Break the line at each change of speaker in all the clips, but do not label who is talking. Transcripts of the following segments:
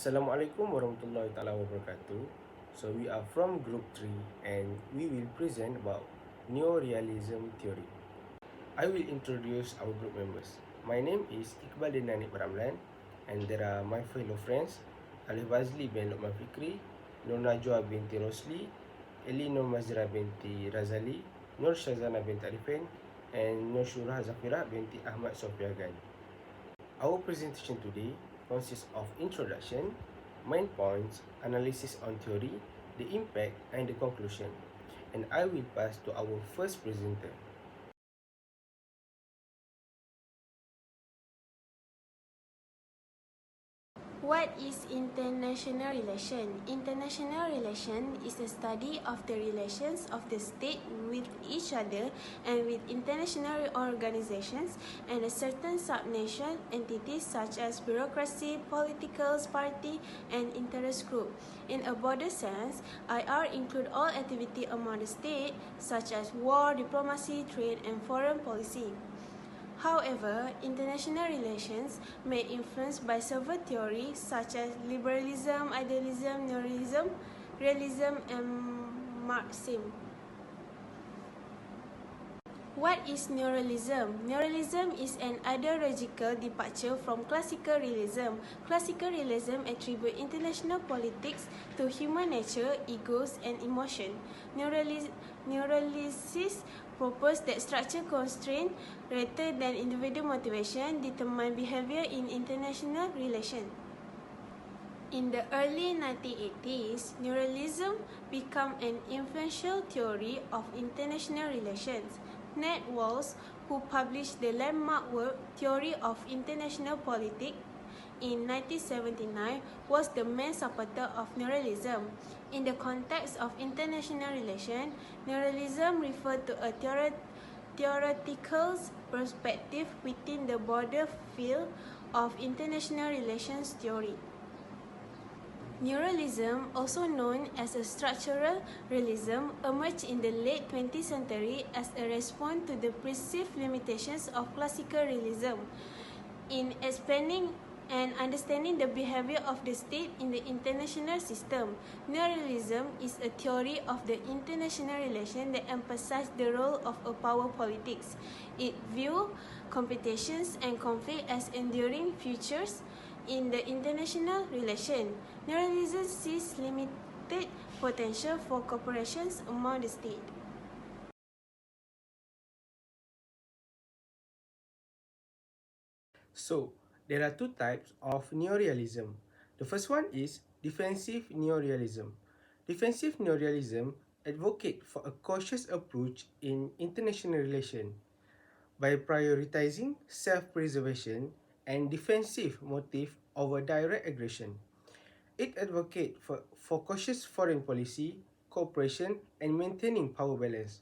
Assalamualaikum warahmatullahi taala wabarakatuh. So we are from group 3 and we will present about Neo-Realism theory. I will introduce our group members. My name is IQBAL dan RAMLAN and there are my fellow friends ALIF BAZLI bin LOKMAN FIKRY, NAJWA binti ROSLI, ELLY NORMAZIRA binti RAZALI, SYAZANA binti ARIFFIN and NURSYUHRAH ZAFIRAH binti AHMAD Sofian. Our presentation today consists of introduction, main points, analysis on theory, the impact and the conclusion. And I will pass to our first presenter.
What is international relation? International relation is the study of the relations of the state with each other and with international organizations and a certain subnation entities such as bureaucracy, political party, and interest group. In a broader sense, IR include all activity among the state such as war, diplomacy, trade, and foreign policy. However, international relations may be influenced by several theories such as liberalism, idealism, neo-realism, realism, and Marxism. What is Neo-Realism? Neo-Realism is an ideological departure from classical realism. Classical realism attributes international politics to human nature, egos, and emotion. Neo-Realist propose that structure constraint rather than individual motivation determine behavior in international relations. In the early 1980s, Neo-Realism became an influential theory of international relations. Ned Walls, who published the landmark work Theory of International Politics in 1979, was the main supporter of Neo-Realism. In the context of international relations, Neo-Realism referred to a theoretical perspective within the broader field of international relations theory. Neo-Realism, also known as a structural realism, emerged in the late 20th century as a response to the perceived limitations of classical realism in explaining and understanding the behavior of the state in the international system. Neo-Realism is a theory of the international relation that emphasizes the role of a power politics. It views competitions and conflict as enduring features in the international relation. Neo-Realism sees limited potential for cooperation among the states.
So, there are two types of Neo-Realism. The first one is defensive Neo-Realism. Defensive Neo-Realism advocates for a cautious approach in international relations by prioritizing self-preservation and defensive motive over direct aggression. It advocates for cautious foreign policy, cooperation, and maintaining power balance.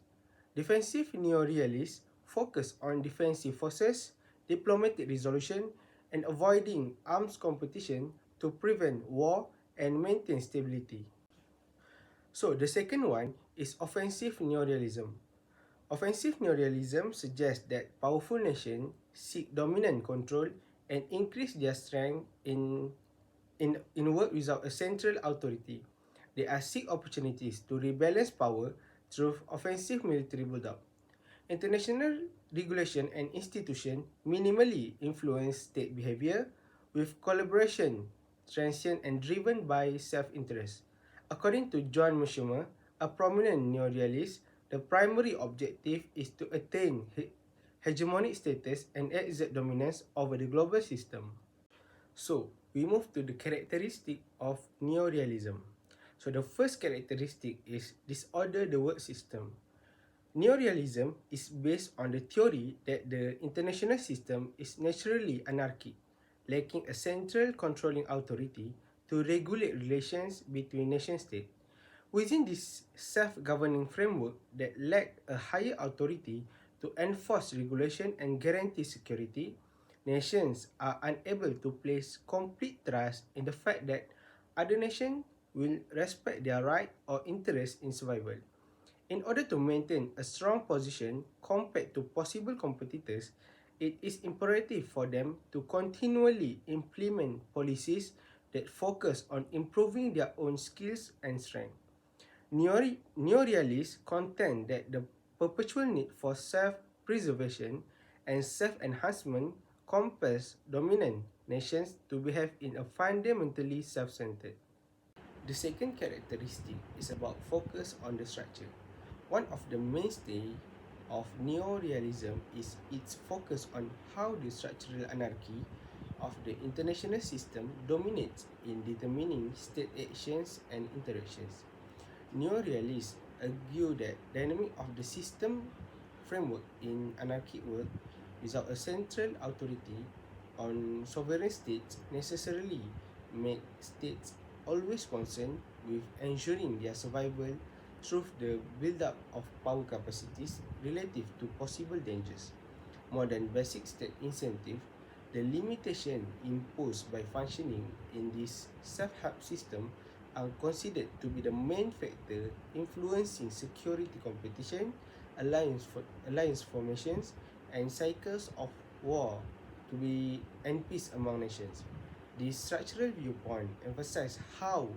Defensive neo-realists focus on defensive forces, diplomatic resolution, and avoiding arms competition to prevent war and maintain stability. So the second one is offensive neorealism. Offensive neorealism suggests that powerful nations seek dominant control and increase their strength in work without a central authority. They are seek opportunities to rebalance power through offensive military build-up. International regulation and institution minimally influence state behavior with collaboration transient and driven by self-interest. According to John Mushumer, a prominent neo-realist, the primary objective is to attain hegemonic status and exert dominance over the global system. So, we move to the characteristic of neo-realism. So, the first characteristic is disorder the world system. Neo-realism is based on the theory that the international system is naturally anarchic, lacking a central controlling authority to regulate relations between nation-states. Within this self-governing framework that lack a higher authority to enforce regulation and guarantee security, nations are unable to place complete trust in the fact that other nations will respect their right or interest in survival. In order to maintain a strong position compared to possible competitors, it is imperative for them to continually implement policies that focus on improving their own skills and strength. Neo-realists contend that the perpetual need for self-preservation and self-enhancement compels dominant nations to behave in a fundamentally self-centered. The second characteristic is about focus on the structure. One of the mainstays of neo-realism is its focus on how the structural anarchy of the international system dominates in determining state actions and interactions. Neo-realists argue that dynamic of the system framework in anarchic world without a central authority on sovereign states necessarily make states always concerned with ensuring their survival through the build-up of power capacities relative to possible dangers. More than basic state incentive, the limitation imposed by functioning in this self-help system are considered to be the main factor influencing security competition, alliance formations, and cycles of war to be and peace among nations. The structural viewpoint emphasizes how,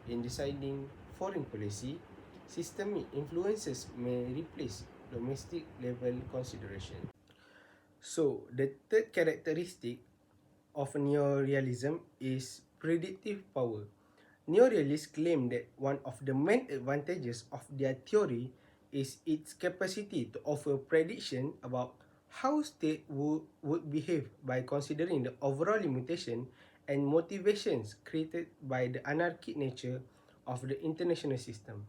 in deciding foreign policy, systemic influences may replace domestic level consideration. So, the third characteristic of neo-realism is predictive power. Neo-realists claim that one of the main advantages of their theory is its capacity to offer prediction about how state would behave by considering the overall limitation and motivations created by the anarchic nature of the international system.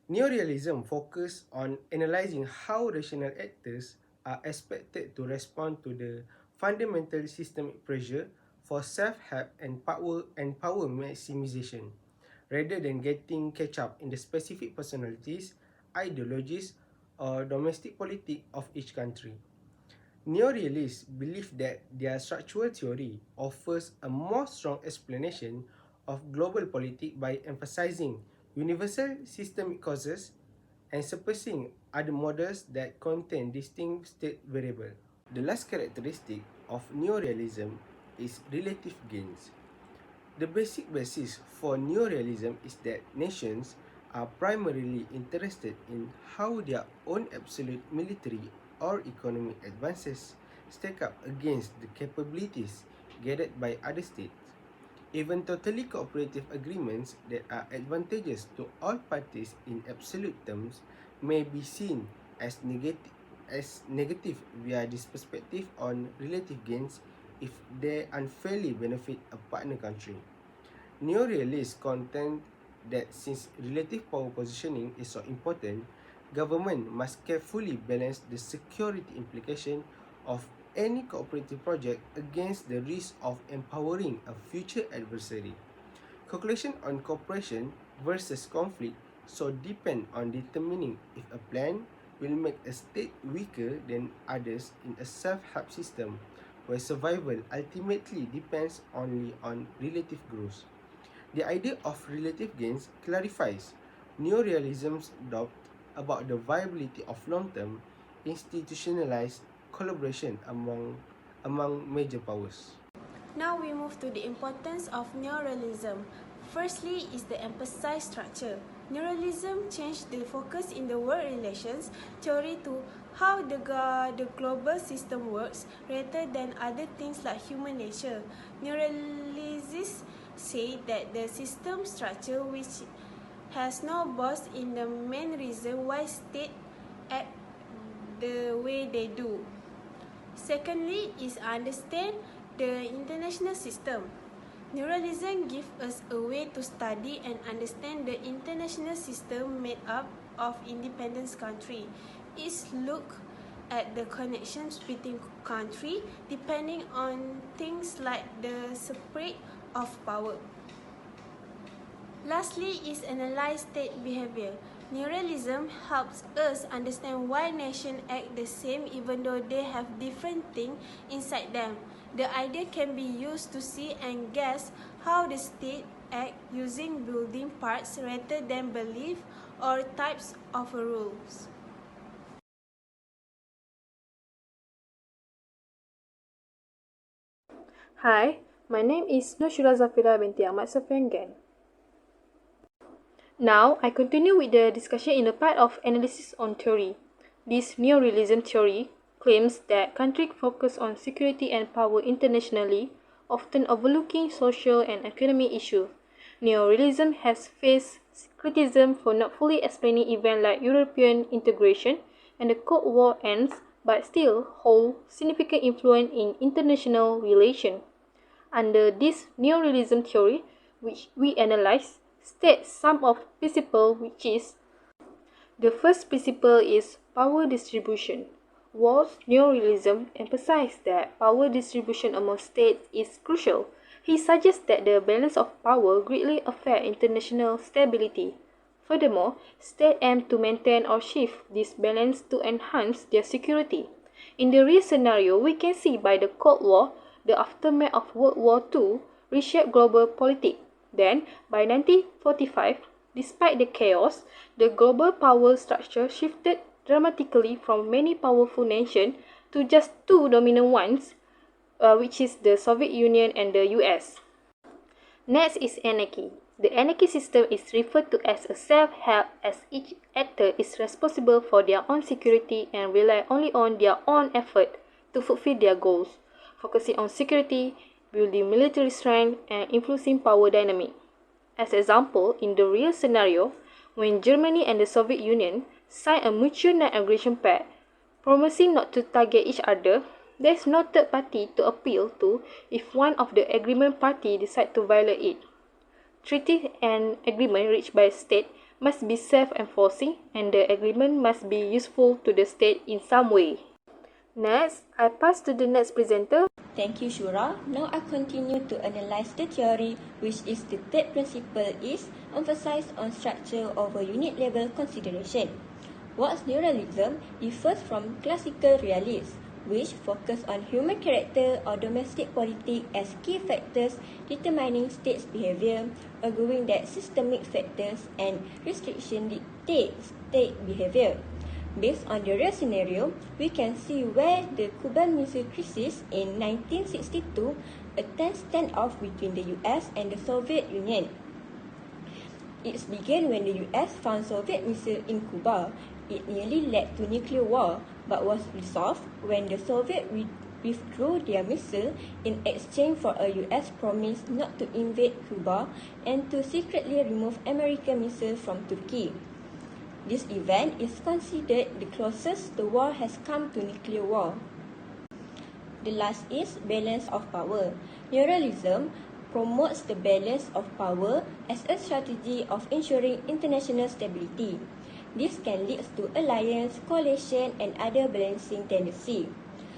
Neo-realism focuses on analyzing how rational actors are expected to respond to the fundamental systemic pressure for self-help and power maximization, rather than getting catch up in the specific personalities, ideologies, or domestic politics of each country. Neo-realists believe that their structural theory offers a more strong explanation of global politics by emphasizing universal systemic causes and suppressing other models that contain distinct state variables. The last characteristic of neo-realism is relative gains. The basic basis for neo-realism is that nations are primarily interested in how their own absolute military or economic advances stack up against the capabilities gathered by other states. Even totally cooperative agreements that are advantageous to all parties in absolute terms may be seen as negative via this perspective on relative gains if they unfairly benefit a partner country. Neo-realists contend that since relative power positioning is so important, government must carefully balance the security implication of any cooperative project against the risk of empowering a future adversary. Calculation on cooperation versus conflict so depend on determining if a plan will make a state weaker than others in a self-help system where survival ultimately depends only on relative growth. The idea of relative gains clarifies neo-realism's doubt about the viability of long-term institutionalized collaboration among major powers.
Now we move to the importance of neo-realism. Firstly is the emphasized structure. Neo-realism changed the focus in the world relations theory to how the global system works rather than other things like human nature. Neo-realists say that the system structure which has no boss in the main reason why states act the way they do. Secondly is understand the international system. Neo-realism gives us a way to study and understand the international system made up of independent countries. It looks at the connections between countries depending on things like the spread of power. Lastly is analyze state behavior. Neo-realism helps us understand why nations act the same even though they have different things inside them. The idea can be used to see and guess how the state act using building parts rather than belief or types of rules.
Hi, My name is ZAFIRAH binti AHMAD SOFIAN. Now, I continue with the discussion in the part of analysis on theory. This Neo-Realism theory claims that countries focus on security and power internationally, often overlooking social and economic issues. Neo-Realism has faced criticism for not fully explaining events like European integration and the Cold War ends, but still hold significant influence in international relations. Under this Neo-Realism theory, which we analyze, states some of principles, which is: the first principle is power distribution. Whilst Neo-Realism emphasizes that power distribution among states is crucial, he suggests that the balance of power greatly affects international stability. Furthermore, states aim to maintain or shift this balance to enhance their security. In the real scenario, we can see by the Cold War, the aftermath of World War II reshaped global politics. Then, by 1945, despite the chaos, the global power structure shifted dramatically from many powerful nations to just two dominant ones, which is the Soviet Union and the US. Next is anarchy. The anarchy system is referred to as a self-help, as each actor is responsible for their own security and rely only on their own effort to fulfill their goals, focusing on security, building military strength, and influencing power dynamic. As example, in the real scenario, when Germany and the Soviet Union signed a mutual non-aggression pact, promising not to target each other, there is no third party to appeal to if one of the agreement party decides to violate it. Treaty and agreement reached by a state must be self-enforcing, and the agreement must be useful to the state in some way. Next, I pass to the next presenter.
Thank you, Shura. Now I continue to analyze the theory, which is the third principle is emphasized on structure over unit level consideration. Whilst Neo-Realism differs from classical realism, which focus on human character or domestic politics as key factors determining states' behavior, arguing that systemic factors and restrictions dictate state behavior. Based on the real scenario, we can see where the Cuban Missile Crisis in 1962, a tense standoff between the US and the Soviet Union. It began when the US found Soviet missiles in Cuba. It nearly led to nuclear war, but was resolved when the Soviets withdrew their missile in exchange for a US promise not to invade Cuba and to secretly remove American missiles from Turkey. This event is considered the closest the war has come to nuclear war. The last is balance of power. Neo-Realism promotes the balance of power as a strategy of ensuring international stability. This can lead to alliance, coalition, and other balancing tendency.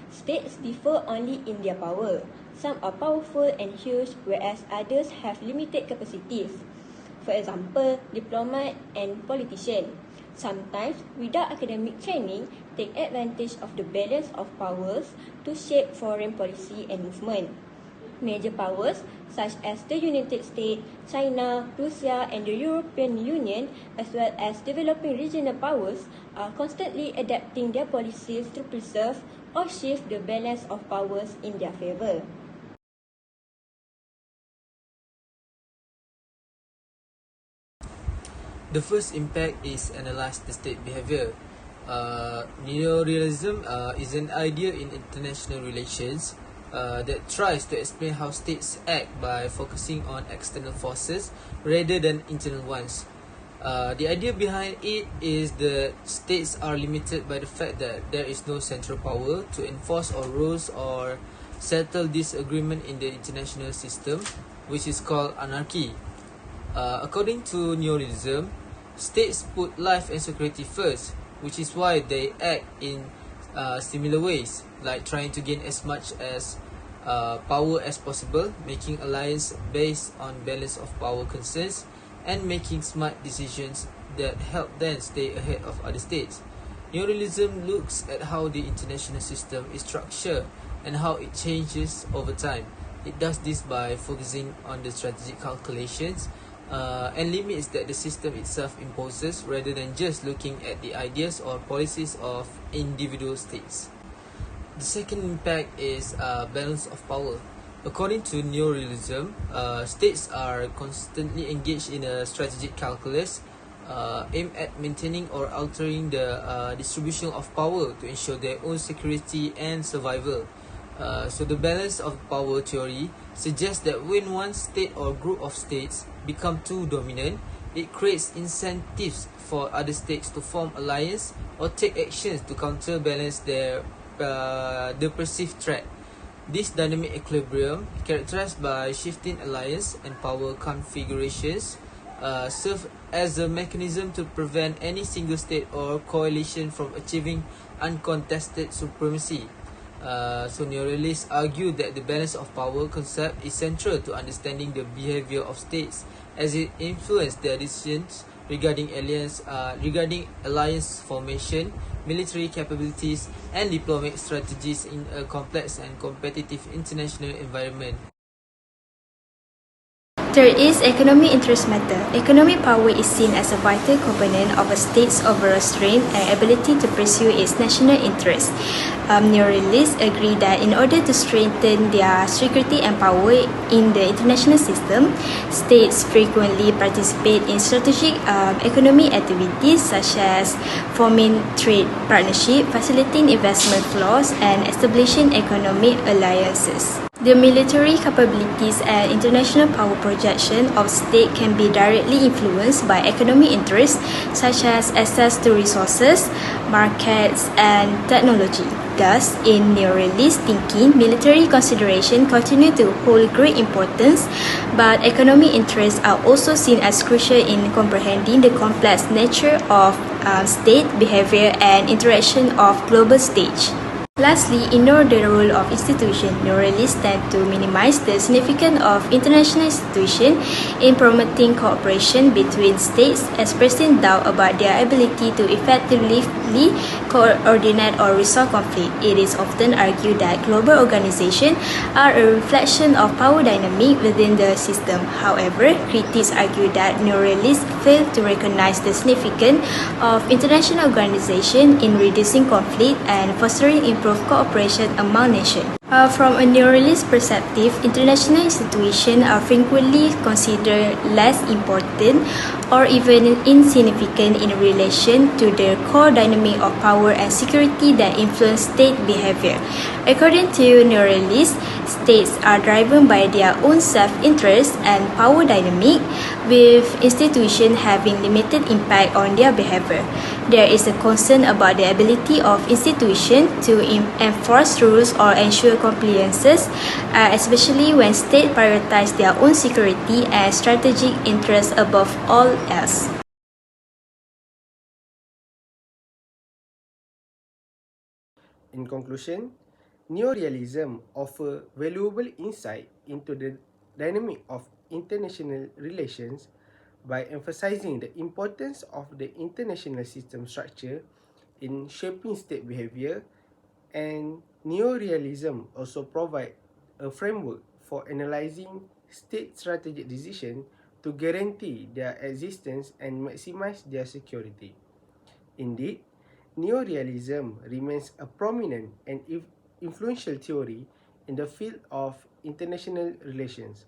States differ only in their power. Some are powerful and huge, whereas others have limited capacities. For example, diplomats and politicians, sometimes without academic training, take advantage of the balance of powers to shape foreign policy and movement. Major powers such as the United States, China, Russia, and the European Union, as well as developing regional powers, are constantly adapting their policies to preserve or shift the balance of powers in their favor.
The first impact is analyze the state behavior. Neo-realism is an idea in international relations that tries to explain how states act by focusing on external forces rather than internal ones. The idea behind it is that states are limited by the fact that there is no central power to enforce all rules or settle disagreement in the international system, which is called anarchy. According to Neo-Realism, states put life and security first, which is why they act in similar ways, like trying to gain as much as power as possible, making alliance based on balance of power concerns, and making smart decisions that help them stay ahead of other states. Neo-Realism looks at how the international system is structured and how it changes over time. It does this by focusing on the strategic calculations and limits that the system itself imposes, rather than just looking at the ideas or policies of individual states. The second impact is balance of power. According to Neo-Realism, states are constantly engaged in a strategic calculus aimed at maintaining or altering the distribution of power to ensure their own security and survival. So the balance of power theory suggests that when one state or group of states become too dominant, it creates incentives for other states to form alliance or take actions to counterbalance the perceived threat. This dynamic equilibrium, characterized by shifting alliance and power configurations, serve as a mechanism to prevent any single state or coalition from achieving uncontested supremacy. So neorealists argue that the balance of power concept is central to understanding the behavior of states, as it influences their decisions regarding alliance formation, military capabilities, and diplomatic strategies in a complex and competitive international environment.
Third is economic interest matter. Economic power is seen as a vital component of a state's overall strength and ability to pursue its national interests. Neo-realists agree that in order to strengthen their security and power in the international system, states frequently participate in strategic economic activities such as forming trade partnership, facilitating investment flows, and establishing economic alliances. The military capabilities and international power projection of state can be directly influenced by economic interests such as access to resources, markets, and technology. Thus, in neo-realist thinking, military consideration continue to hold great importance, but economic interests are also seen as crucial in comprehending the complex nature of state behavior and interaction of global stage. Lastly, ignore the role of institutions. Neo-realists tend to minimize the significance of international institutions in promoting cooperation between states, expressing doubt about their ability to effectively coordinate or resolve conflict. It is often argued that global organizations are a reflection of power dynamic within the system. However, critics argue that neo-realists fail to recognize the significance of international organizations in reducing conflict and fostering improved cooperation among nations. From a neo-realist perspective, international institutions are frequently considered less important or even insignificant in relation to the core dynamic of power and security that influence state behavior. According to neo-realists, states are driven by their own self-interest and power dynamic, with institutions having limited impact on their behavior. There is a concern about the ability of institutions to enforce rules or ensure compliances, especially when states prioritize their own security and strategic interests above all else.
In conclusion, neo-realism offers valuable insight into the dynamic of international relations by emphasizing the importance of the international system structure in shaping state behavior, and neo-realism also provides a framework for analyzing state strategic decisions to guarantee their existence and maximize their security. Indeed, neo-realism remains a prominent and influential theory in the field of international relations.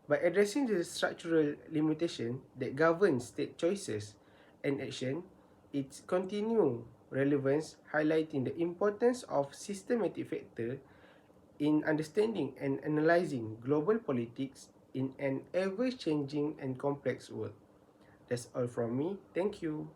By addressing the structural limitation that govern state choices and action, its continued relevance highlighting the importance of systematic factor in understanding and analyzing global politics in an ever-changing and complex world. That's all from me. Thank you.